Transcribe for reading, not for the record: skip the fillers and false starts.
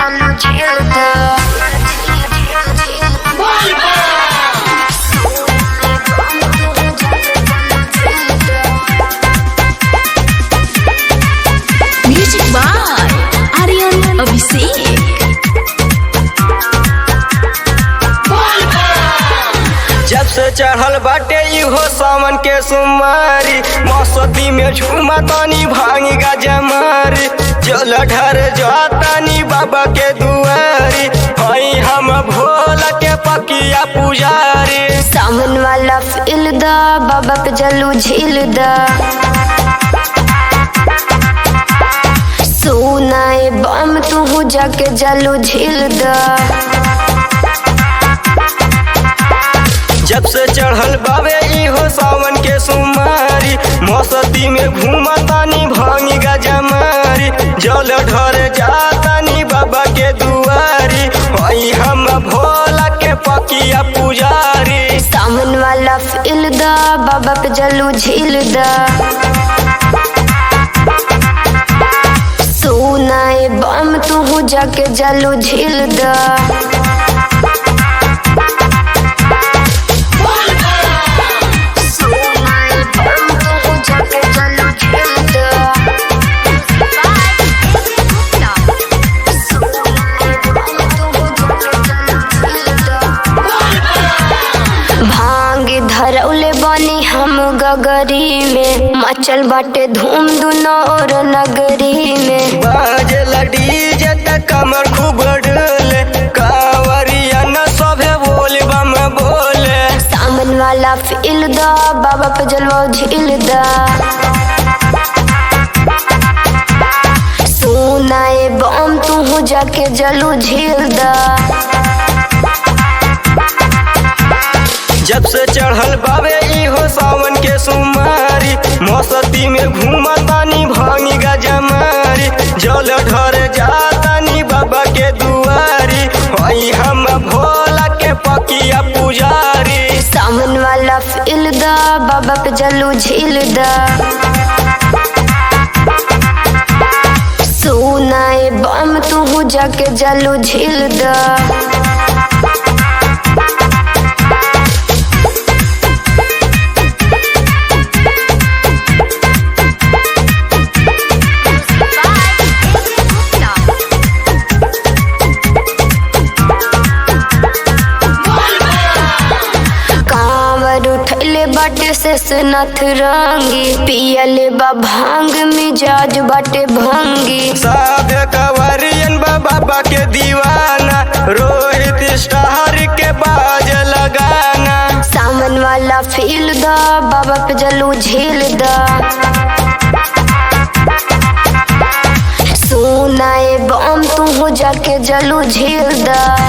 जलू झेल द music by Aryan Abhishek. जब से चढ़ल बाटे इहो सावन के सुमारी मौसती में झूमा तानी भांगी गाजा मारी जल ढर जातानी बाबा के दुआरी हई हम भोला के पकिया पुजारी। सावन वाला फील द बाबा पे जलू झील द सुनाए बम तू जाके जलू झील द। जब से चढ़ल बाबे इहो सावन के सुमारी मौसती में घूमा तानी भांगी गाजा मारी जल ढर जातानी बाबा के दुआरी हई हम भोला के पकिया पुजारी। सावन वाला फील द बाबा पे जलू झील द सुनाए बम तू जाके जलू झील द। धरौले बनी हम गगरी में मचल बाटे धूम दुनौर नगरी में बाजला डीजे त कमर खूब डोले कांवरिया न सभे बोले बम बोले। सामन वाला फील द बाबा पे जलवा झील द सुनाए बम तू जाके जलू झील द। जब से चढ़ल बाबे इहो सावन के सुमारी मौसती में घूमा तानी भांगी गाजा मारी जल ढर जातानी बाबा के दुआरी हई हम भोला के पकिया पुजारी। सावन वाला फील द बाबा पे जलू झील द सुनाए बम तू जाके जलू झील द। उठले बाटे से नथ रंगी पियले बा भांग मिजाज बाटे भंगी सब कवरियन बाबा के दीवाना रोहित स्टार के बाज लगाना। सावन वाला फील द बाबा पे जलू झील द सुनाए बम तू जाके जलू झील द।